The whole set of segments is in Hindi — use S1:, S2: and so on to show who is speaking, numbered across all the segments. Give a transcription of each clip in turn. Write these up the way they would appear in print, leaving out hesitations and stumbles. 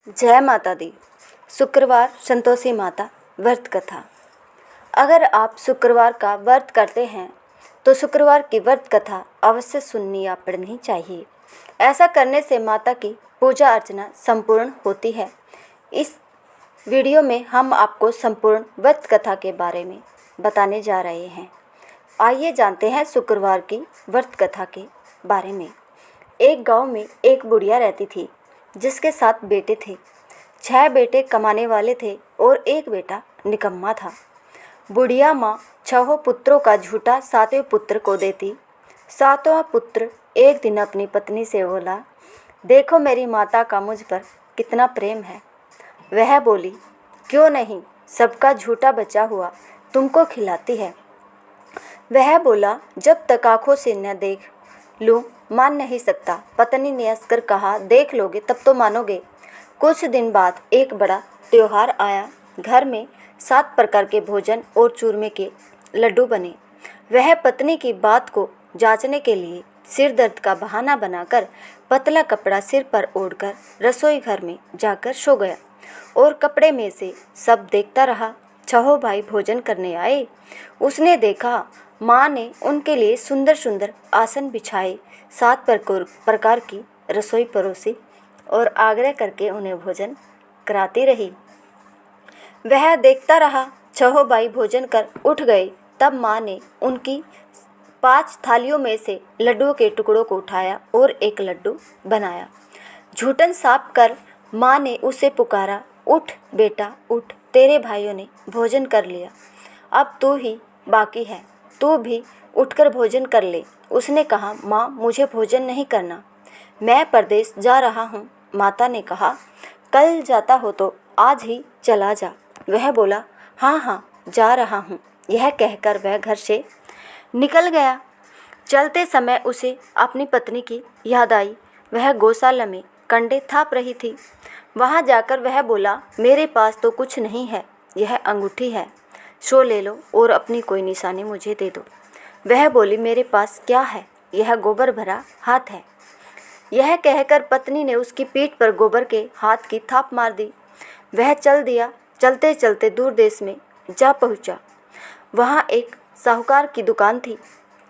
S1: जय माता दी। शुक्रवार संतोषी माता व्रत कथा। अगर आप शुक्रवार का व्रत करते हैं तो शुक्रवार की व्रत कथा अवश्य सुननी या पढ़नी चाहिए। ऐसा करने से माता की पूजा अर्चना संपूर्ण होती है। इस वीडियो में हम आपको संपूर्ण व्रत कथा के बारे में बताने जा रहे हैं। आइए जानते हैं शुक्रवार की व्रत कथा के बारे में। एक गांव में एक बुढ़िया रहती थी जिसके 7 बेटे थे। 6 बेटे कमाने वाले थे और एक बेटा निकम्मा था। बुढ़िया माँ 6 पुत्रों का झूठा 7वें पुत्र को देती। 7वां पुत्र एक दिन अपनी पत्नी से बोला, देखो मेरी माता का मुझ पर कितना प्रेम है। वह बोली, क्यों नहीं, सबका झूठा बचा हुआ तुमको खिलाती है। वह बोला, जब तक आँखों से न देख लूँ मान नहीं सकता। पत्नी ने हंसकर कहा, देख लोगे तब तो मानोगे। कुछ दिन बाद एक बड़ा त्योहार आया। घर में 7 प्रकार के भोजन और चूरमे के लड्डू बने। वह पत्नी की बात को जांचने के लिए सिर दर्द का बहाना बनाकर पतला कपड़ा सिर पर ओढ़कर रसोई घर में जाकर सो गया और कपड़े में से सब देखता रहा। 6 भाई भोजन करने आए। उसने देखा माँ ने उनके लिए सुंदर सुंदर आसन बिछाए, 7 प्रकार की रसोई परोसी और आग्रह करके उन्हें भोजन कराती रही। वह देखता रहा। 6 भाई भोजन कर उठ गए। तब माँ ने उनकी 5 थालियों में से लड्डुओं के टुकड़ों को उठाया और एक लड्डू बनाया। झूठन साफ कर माँ ने उसे पुकारा, उठ बेटा उठ, तेरे भाइयों ने भोजन कर लिया, अब तू ही बाकी है, तू भी उठकर भोजन कर ले। उसने कहा, माँ मुझे भोजन नहीं करना, मैं परदेश जा रहा हूँ। माता ने कहा, कल जाता हो तो आज ही चला जा। वह बोला, हाँ हाँ जा रहा हूँ। यह कहकर वह घर से निकल गया। चलते समय उसे अपनी पत्नी की याद आई। वह गौशाला में कंडे थाप रही थी। वहाँ जाकर वह बोला, मेरे पास तो कुछ नहीं है, यह अंगूठी है, सो ले लो और अपनी कोई निशानी मुझे दे दो। वह बोली, मेरे पास क्या है, यह गोबर भरा हाथ है। यह कहकर पत्नी ने उसकी पीठ पर गोबर के हाथ की थाप मार दी। वह चल दिया। चलते चलते दूर देश में जा पहुंचा। वहाँ एक साहूकार की दुकान थी।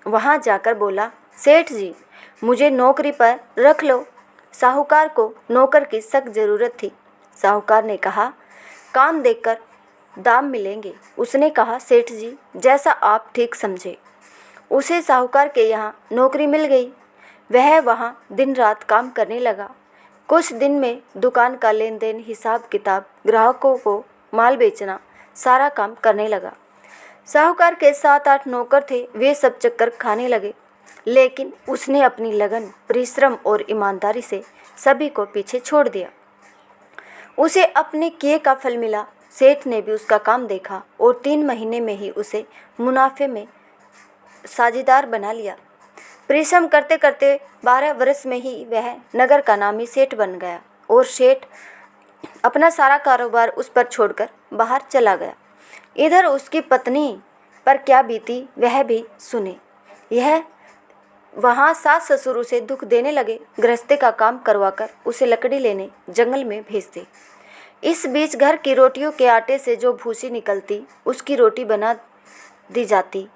S1: वहाँ जाकर बोला, सेठ जी मुझे नौकरी पर रख लो। साहूकार को नौकर की सख्त ज़रूरत थी। साहूकार ने कहा, काम देखकर दाम मिलेंगे। उसने कहा, सेठ जी जैसा आप ठीक समझे। उसे साहूकार के यहाँ नौकरी मिल गई। वह वहाँ दिन रात काम करने लगा। कुछ दिन में दुकान का लेन देन, हिसाब किताब, ग्राहकों को माल बेचना, सारा काम करने लगा। साहूकार के 7-8 नौकर थे। वे सब चक्कर खाने लगे, लेकिन उसने अपनी लगन, परिश्रम और ईमानदारी से सभी को पीछे छोड़ दिया। उसे अपने किए का फल मिला। सेठ ने भी उसका काम देखा और 3 महीने में ही उसे मुनाफे में साझेदार बना लिया। परिश्रम करते करते 12 वर्ष में ही वह नगर का नामी सेठ बन गया और सेठ अपना सारा कारोबार उस पर छोड़कर बाहर चला गया। इधर उसकी पत्नी पर क्या बीती वह भी सुने। यह वहाँ सास ससुर उसे दुख देने लगे। गृहस्थी का काम करवाकर उसे लकड़ी लेने जंगल में भेजते। इस बीच घर की रोटियों के आटे से जो भूसी निकलती उसकी रोटी बना दी जाती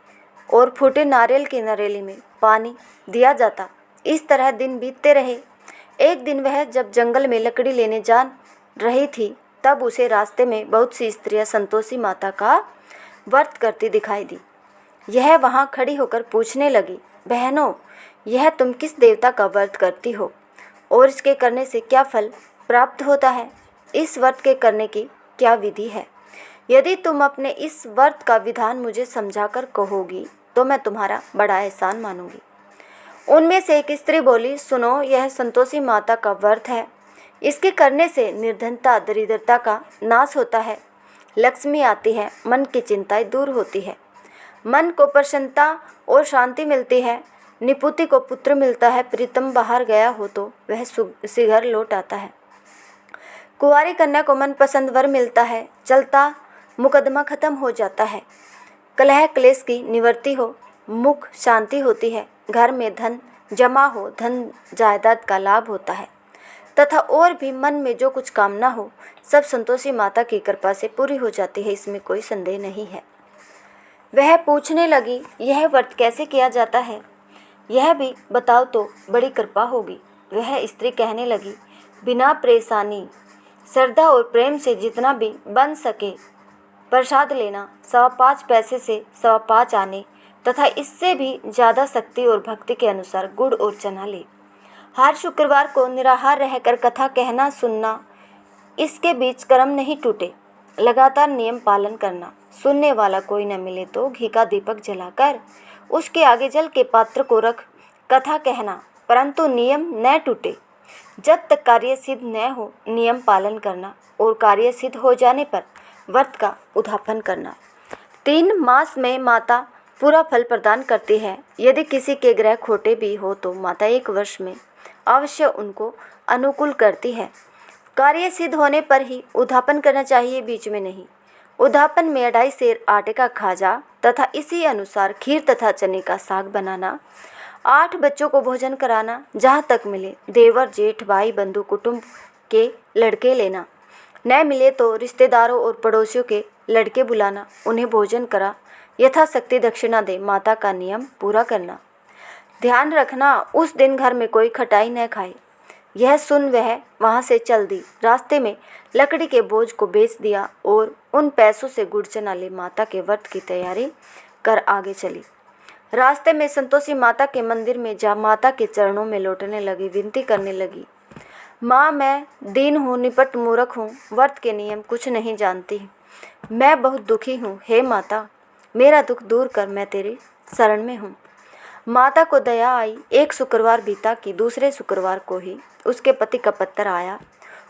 S1: और फूटे नारियल की नरेली में पानी दिया जाता। इस तरह दिन बीतते रहे। एक दिन वह जब जंगल में लकड़ी लेने जा रही थी तब उसे रास्ते में बहुत सी स्त्रियां संतोषी माता का व्रत करती दिखाई दी। यह वहाँ खड़ी होकर पूछने लगी, बहनों यह तुम किस देवता का व्रत करती हो और इसके करने से क्या फल प्राप्त होता है? इस व्रत के करने की क्या विधि है? यदि तुम अपने इस व्रत का विधान मुझे समझाकर कहोगी तो मैं तुम्हारा बड़ा एहसान मानूंगी। उनमें से एक स्त्री बोली, सुनो यह संतोषी माता का व्रत है। इसके करने से निर्धनता, दरिद्रता का नाश होता है, लक्ष्मी आती है, मन की चिंताएं दूर होती है, मन को प्रसन्नता और शांति मिलती है, निपुति को पुत्र मिलता है, प्रीतम बाहर गया हो तो वह शीघ्र लौट आता है, कुंवारी कन्या को मनपसंद वर मिलता है, चलता मुकदमा खत्म हो जाता है, कलह क्लेश की निवृत्ति हो, मुख शांति होती है, घर में धन जमा हो, धन जायदाद का लाभ होता है, तथा और भी मन में जो कुछ कामना हो सब संतोषी माता की कृपा से पूरी हो जाती है, इसमें कोई संदेह नहीं है। वह पूछने लगी, यह व्रत कैसे किया जाता है, यह भी बताओ तो बड़ी कृपा होगी। वह स्त्री कहने लगी, बिना परेशानी, श्रद्धा और प्रेम से जितना भी बन सके प्रसाद लेना, 5.25 पैसे से 5.25 आने तथा इससे भी ज़्यादा शक्ति और भक्ति के अनुसार गुड़ और चना ले। हर शुक्रवार को निराहार रहकर कथा कहना सुनना, इसके बीच कर्म नहीं टूटे। लगातार नियम पालन करना। सुनने वाला कोई न मिले तो घी का दीपक जलाकर उसके आगे जल के पात्र को रख कथा कहना, परंतु नियम न टूटे। जब तक कार्य सिद्ध न हो नियम पालन करना और कार्य सिद्ध हो जाने पर व्रत का उद्यापन करना। 3 मास में माता पूरा फल प्रदान करती है। यदि किसी के ग्रह खोटे भी हो तो माता 1 वर्ष में अवश्य उनको अनुकूल करती है। कार्य सिद्ध होने पर ही उद्यापन करना चाहिए, बीच में नहीं। उद्यापन में 2.5 सेर आटे का खाजा तथा इसी अनुसार खीर तथा चने का साग बनाना। 8 बच्चों को भोजन कराना, जहाँ तक मिले देवर जेठ भाई बंधु कुटुंब के लड़के लेना, न मिले तो रिश्तेदारों और पड़ोसियों के लड़के बुलाना, उन्हें भोजन करा यथाशक्ति दक्षिणा दे। माता का नियम पूरा करना। ध्यान रखना, उस दिन घर में कोई खटाई न खाए। यह सुन वह वहाँ से चल दी। रास्ते में लकड़ी के बोझ को बेच दिया और उन पैसों से गुड़ चना ले माता के व्रत की तैयारी कर आगे चली। रास्ते में संतोषी माता के मंदिर में जा माता के चरणों में लौटने लगी, विनती करने लगी, माँ मैं दीन हूँ, निपट मूर्ख हूँ, व्रत के नियम कुछ नहीं जानती, मैं बहुत दुखी हूँ। हे माता, मेरा दुख दूर कर, मैं तेरे शरण में हूँ। माता को दया आई। एक शुक्रवार बीता कि दूसरे शुक्रवार को ही उसके पति का पत्र आया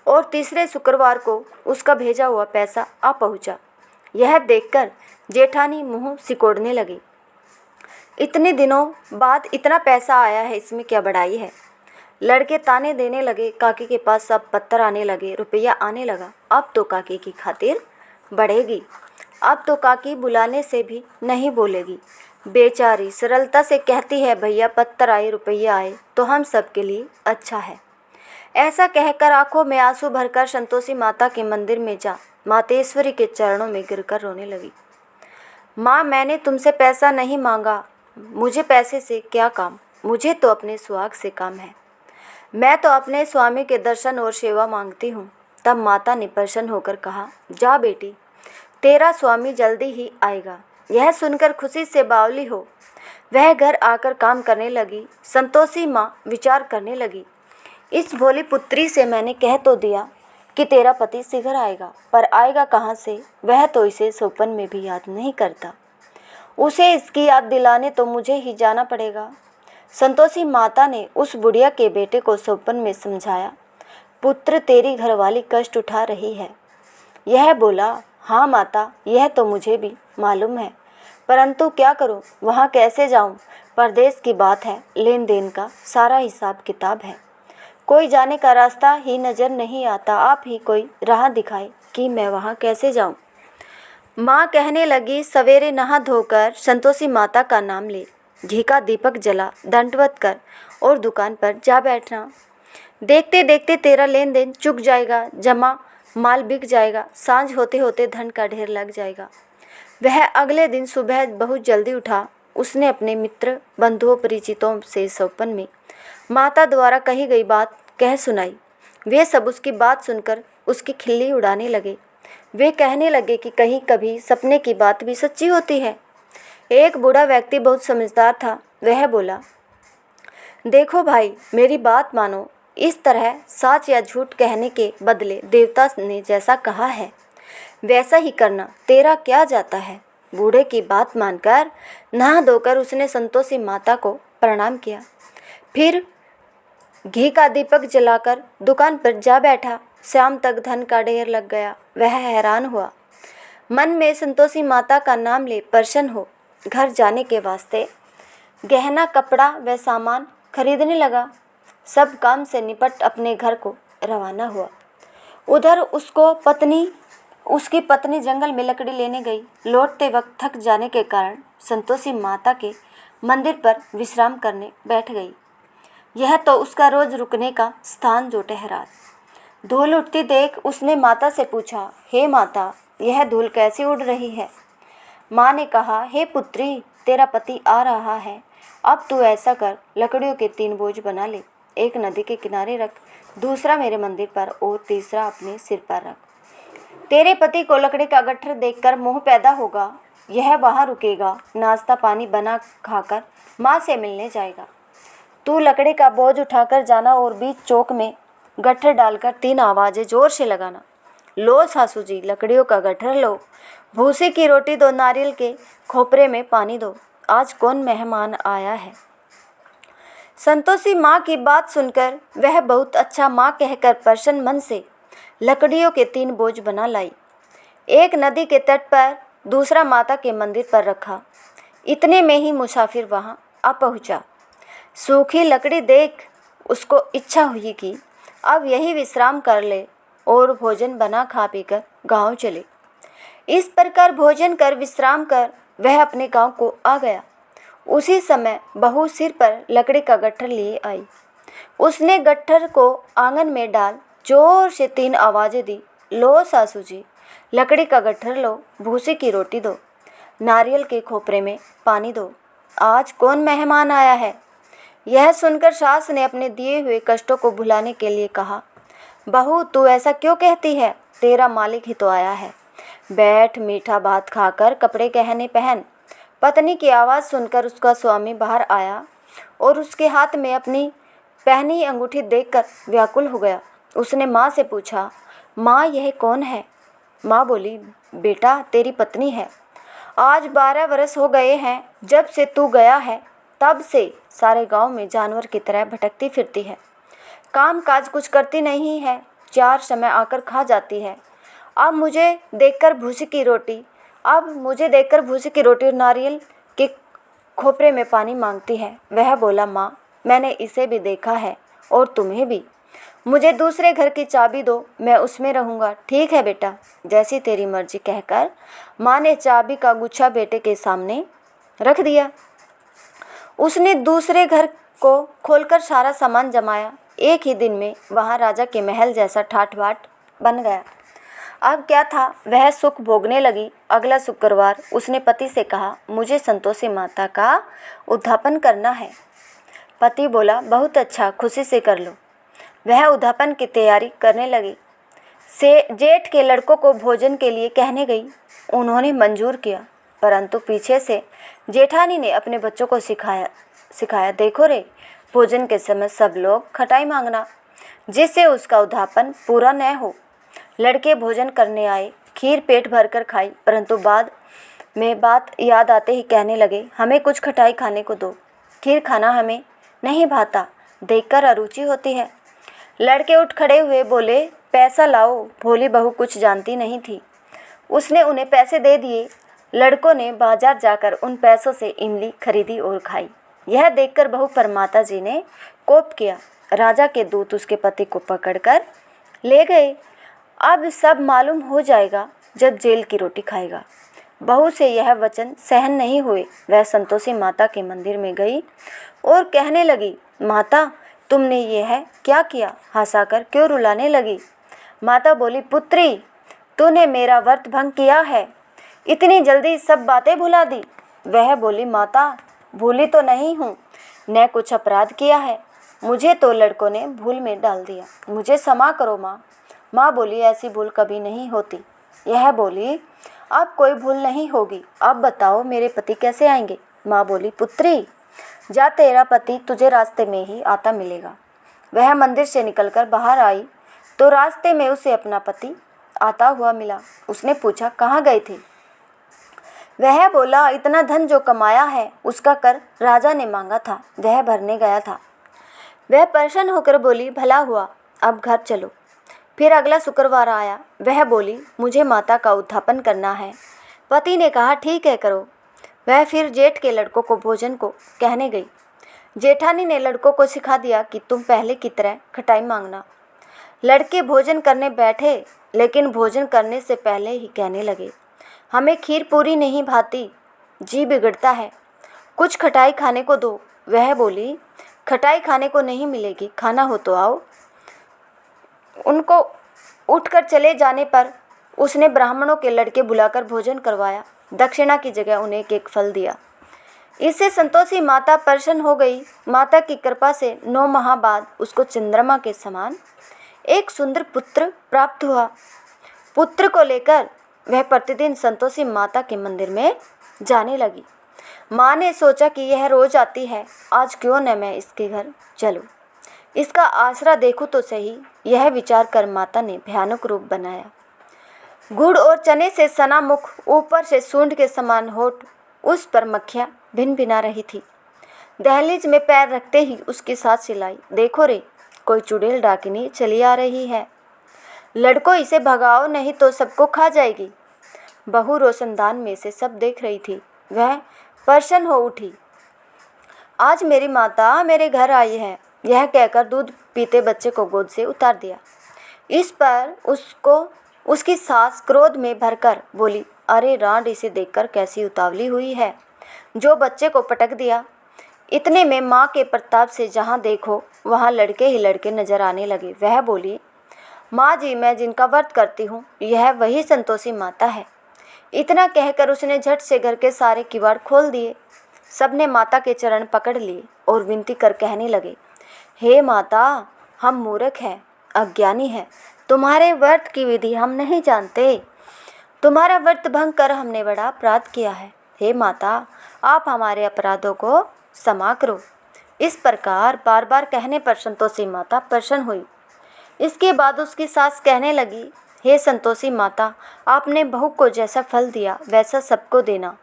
S1: और तीसरे शुक्रवार को उसका भेजा हुआ पैसा आ पहुँचा। यह देखकर जेठानी मुँह सिकोड़ने लगी। इतने दिनों बाद इतना पैसा आया है, इसमें क्या बड़ाई है। लड़के ताने देने लगे। काकी के पास सब पत्थर आने लगे, रुपया आने लगा। अब तो काकी की खातिर बढ़ेगी, अब तो काकी बुलाने से भी नहीं बोलेगी। बेचारी सरलता से कहती है, भैया पत्थर आए रुपया आए तो हम सब के लिए अच्छा है। ऐसा कहकर आंखों में आंसू भरकर संतोषी माता के मंदिर में जा मातेश्वरी के चरणों में गिरकर रोने लगी। माँ, मैंने तुमसे पैसा नहीं मांगा, मुझे पैसे से क्या काम, मुझे तो अपने सुहाग से काम है। मैं तो अपने स्वामी के दर्शन और सेवा मांगती हूँ। तब माता ने प्रसन्न होकर कहा, जा बेटी, तेरा स्वामी जल्दी ही आएगा। यह सुनकर खुशी से बावली हो वह घर आकर काम करने लगी। संतोषी माँ विचार करने लगी, इस भोली पुत्री से मैंने कह तो दिया कि तेरा पति शीघ्र आएगा, पर आएगा कहाँ से, वह तो इसे सौपन में भी याद नहीं करता। उसे इसकी याद दिलाने तो मुझे ही जाना पड़ेगा। संतोषी माता ने उस बुढ़िया के बेटे को सौपन में समझाया, पुत्र तेरी घरवाली कष्ट उठा रही है। यह बोला, हाँ माता, यह तो मुझे भी मालूम है, परंतु क्या करूं, वहाँ कैसे जाऊं, परदेश की बात है, लेन देन का सारा हिसाब किताब है, कोई जाने का रास्ता ही नज़र नहीं आता, आप ही कोई राह दिखाए कि मैं वहाँ कैसे जाऊं। माँ कहने लगी, सवेरे नहा धोकर संतोषी माता का नाम ले, घी का दीपक जला, दंडवत कर और दुकान पर जा बैठना। देखते देखते तेरा लेन देन चुक जाएगा, जमा माल बिक जाएगा, सांझ होते होते धन का ढेर लग जाएगा। वह अगले दिन सुबह बहुत जल्दी उठा। उसने अपने मित्र बंधुओं परिचितों से सौपन में माता द्वारा कही गई बात कह सुनाई। वे सब उसकी बात सुनकर उसकी खिल्ली उड़ाने लगे। वे कहने लगे कि कहीं कभी सपने की बात भी सच्ची होती है। एक बूढ़ा व्यक्ति बहुत समझदार था। वह बोला, देखो भाई, मेरी बात मानो, इस तरह सच या झूठ कहने के बदले देवता ने जैसा कहा है वैसा ही करना, तेरा क्या जाता है। बूढ़े की बात मानकर नहा धोकर उसने संतोषी माता को प्रणाम किया। फिर घी का दीपक जलाकर दुकान पर जा बैठा। शाम तक धन का ढेर लग गया। वह हैरान हुआ, मन में संतोषी माता का नाम ले प्रसन्न हो घर जाने के वास्ते गहना कपड़ा व सामान खरीदने लगा। सब काम से निपट अपने घर को रवाना हुआ। उधर उसकी पत्नी जंगल में लकड़ी लेने गई। लौटते वक्त थक जाने के कारण संतोषी माता के मंदिर पर विश्राम करने बैठ गई। यह तो उसका रोज रुकने का स्थान जो ठहरा। धूल उड़ती देख उसने माता से पूछा, हे माता, यह धूल कैसी उड़ रही है? माँ ने कहा, हे पुत्री, तेरा पति आ रहा है। अब तू ऐसा कर, लकड़ियों के 3 बोझ बना ले। एक नदी के किनारे रख, दूसरा मेरे मंदिर पर और तीसरा अपने सिर पर रख। तेरे पति को लकड़ी का गट्ठर देखकर मोह पैदा होगा। यह वहाँ रुकेगा, नाश्ता पानी बना खाकर माँ से मिलने जाएगा। तू लकड़ी का बोझ उठाकर जाना और बीच चौक में गट्ठर डालकर 3 आवाज़ें जोर से लगाना। लो सासू जी, लकड़ियों का गट्ठर लो, भूसे की रोटी दो, नारियल के खोपरे में पानी दो, आज कौन मेहमान आया है। संतोषी माँ की बात सुनकर वह बहुत अच्छा माँ कहकर प्रसन्न मन से लकड़ियों के 3 बोझ बना लाई। एक नदी के तट पर, दूसरा माता के मंदिर पर रखा। इतने में ही मुसाफिर वहाँ आ पहुँचा। सूखी लकड़ी देख उसको इच्छा हुई कि अब यही विश्राम कर ले और भोजन बना खा पीकर गांव चले। इस प्रकार भोजन कर विश्राम कर वह अपने गांव को आ गया। उसी समय बहू सिर पर लकड़ी का गट्ठर लिए आई। उसने गट्ठर को आंगन में डाल जोर से 3 आवाज़ें दी। लो सासू जी, लकड़ी का गट्ठर लो, भूसे की रोटी दो, नारियल के खोपरे में पानी दो, आज कौन मेहमान आया है। यह सुनकर सास ने अपने दिए हुए कष्टों को भुलाने के लिए कहा, बहू तू ऐसा क्यों कहती है, तेरा मालिक ही तो आया है। बैठ, मीठा भात खाकर कपड़े गहने पहन। पत्नी की आवाज़ सुनकर उसका स्वामी बाहर आया और उसके हाथ में अपनी पहनी अंगूठी देखकर व्याकुल हो गया। उसने माँ से पूछा, माँ यह कौन है? माँ बोली, बेटा तेरी पत्नी है। आज 12 वर्ष हो गए हैं जब से तू गया है, तब से सारे गांव में जानवर की तरह भटकती फिरती है। काम काज कुछ करती नहीं है, 4 समय आकर खा जाती है। अब मुझे देखकर भूसी की रोटी और नारियल के खोपरे में पानी मांगती है। वह बोला, माँ मैंने इसे भी देखा है और तुम्हें भी। मुझे दूसरे घर की चाबी दो, मैं उसमें रहूँगा। ठीक है बेटा, जैसी तेरी मर्जी कहकर माँ ने चाबी का गुच्छा बेटे के सामने रख दिया। उसने दूसरे घर को खोलकर सारा सामान जमाया। एक ही दिन में वहाँ राजा के महल जैसा ठाठ बाट बन गया। अब क्या था, वह सुख भोगने लगी। अगला शुक्रवार उसने पति से कहा, मुझे संतोषी माता का उद्यापन करना है। पति बोला, बहुत अच्छा, खुशी से कर लो। वह उद्यापन की तैयारी करने लगी। जेठ के लड़कों को भोजन के लिए कहने गई। उन्होंने मंजूर किया, परंतु पीछे से जेठानी ने अपने बच्चों को सिखाया, देखो रे, भोजन के समय सब लोग खटाई मांगना, जिससे उसका उद्यापन पूरा न हो। लड़के भोजन करने आए, खीर पेट भरकर खाई, परंतु बाद में बात याद आते ही कहने लगे, हमें कुछ खटाई खाने को दो, खीर खाना हमें नहीं भाता, देखकर अरुचि होती है। लड़के उठ खड़े हुए बोले, पैसा लाओ। भोली बहू कुछ जानती नहीं थी, उसने उन्हें पैसे दे दिए। लड़कों ने बाजार जाकर उन पैसों से इमली खरीदी और खाई। यह देखकर बहू पर माता जी ने कोप किया। राजा के दूत उसके पति को पकड़कर ले गए। अब सब मालूम हो जाएगा जब जेल की रोटी खाएगा। बहू से यह वचन सहन नहीं हुए। वह संतोषी माता के मंदिर में गई और कहने लगी, माता तुमने यह क्या किया, हंसाकर क्यों रुलाने लगी। माता बोली, पुत्री तूने मेरा व्रत भंग किया है, इतनी जल्दी सब बातें भुला दी। वह बोली, माता भूली तो नहीं हूँ, न कुछ अपराध किया है, मुझे तो लड़कों ने भूल में डाल दिया, मुझे क्षमा करो माँ। माँ बोली, ऐसी भूल कभी नहीं होती। यह बोली, अब कोई भूल नहीं होगी, अब बताओ मेरे पति कैसे आएंगे। माँ बोली, पुत्री जा, तेरा पति तुझे रास्ते में ही आता मिलेगा। वह मंदिर से निकलकर बाहर आई तो रास्ते में उसे अपना पति आता हुआ मिला। उसने पूछा, कहाँ गए थे। वह बोला, इतना धन जो कमाया है उसका कर राजा ने मांगा था, वह भरने गया था। वह प्रसन्न होकर बोली, भला हुआ, अब घर चलो। फिर अगला शुक्रवार आया। वह बोली, मुझे माता का उद्यापन करना है। पति ने कहा, ठीक है करो। वह फिर जेठ के लड़कों को भोजन को कहने गई। जेठानी ने लड़कों को सिखा दिया कि तुम पहले की तरह खटाई मांगना। लड़के भोजन करने बैठे, लेकिन भोजन करने से पहले ही कहने लगे, हमें खीर पूरी नहीं भाती, जी बिगड़ता है, कुछ खटाई खाने को दो। वह बोली, खटाई खाने को नहीं मिलेगी, खाना हो तो आओ। उनको उठकर चले जाने पर उसने ब्राह्मणों के लड़के बुलाकर भोजन करवाया। दक्षिणा की जगह उन्हें एक फल दिया। इससे संतोषी माता प्रसन्न हो गई। माता की कृपा से 9 माह बाद उसको चंद्रमा के समान एक सुंदर पुत्र प्राप्त हुआ। पुत्र को लेकर वह प्रतिदिन संतोषी माता के मंदिर में जाने लगी। माँ ने सोचा कि यह रोज आती है, आज क्यों न मैं इसके घर चलूं, इसका आसरा देखूं तो सही। यह विचार कर माता ने भयानक रूप बनाया। गुड़ और चने से सना मुख, ऊपर से सूंड के समान होठ, उस पर मक्खियाँ भिन भिना रही थी। दहलीज में पैर रखते ही उसकी सास चिल्लाई, देखो रे, कोई चुड़ैल डाकिनी चली आ रही है, लड़कों इसे भगाओ नहीं तो सबको खा जाएगी। बहू रोशनदान में से सब देख रही थी। वह प्रसन्न हो उठी। आज मेरी माता मेरे घर आई है, यह कहकर दूध पीते बच्चे को गोद से उतार दिया। इस पर उसकी सास क्रोध में भरकर बोली, अरे रांड, इसे देखकर कैसी उतावली हुई है जो बच्चे को पटक दिया। इतने में माँ के प्रताप से जहाँ देखो वहाँ लड़के ही लड़के नजर आने लगे। वह बोली, माँ जी, मैं जिनका व्रत करती हूँ यह वही संतोषी माता है। इतना कहकर उसने झट से घर के सारे किवाड़ खोल दिए। सबने माता के चरण पकड़ लिए और विनती कर कहने लगे, हे माता, हम मूर्ख हैं, अज्ञानी हैं, तुम्हारे व्रत की विधि हम नहीं जानते। तुम्हारा व्रत भंग कर हमने बड़ा अपराध किया है। हे माता, आप हमारे अपराधों को क्षमा करो। इस प्रकार बार बार कहने पर संतोषी माता प्रसन्न हुई। इसके बाद उसकी सास कहने लगी, हे संतोषी माता, आपने बहू को जैसा फल दिया वैसा सबको देना।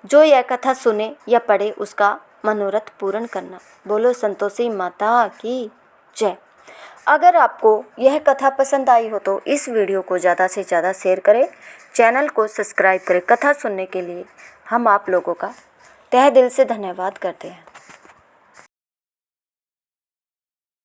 S1: जो यह कथा सुने या पढ़े उसका मनोरथ पूर्ण करना। बोलो संतोषी माता की जय। अगर आपको यह कथा पसंद आई हो तो इस वीडियो को ज़्यादा से ज़्यादा शेयर करें, चैनल को सब्सक्राइब करें। कथा सुनने के लिए हम आप लोगों का तहे दिल से धन्यवाद करते हैं।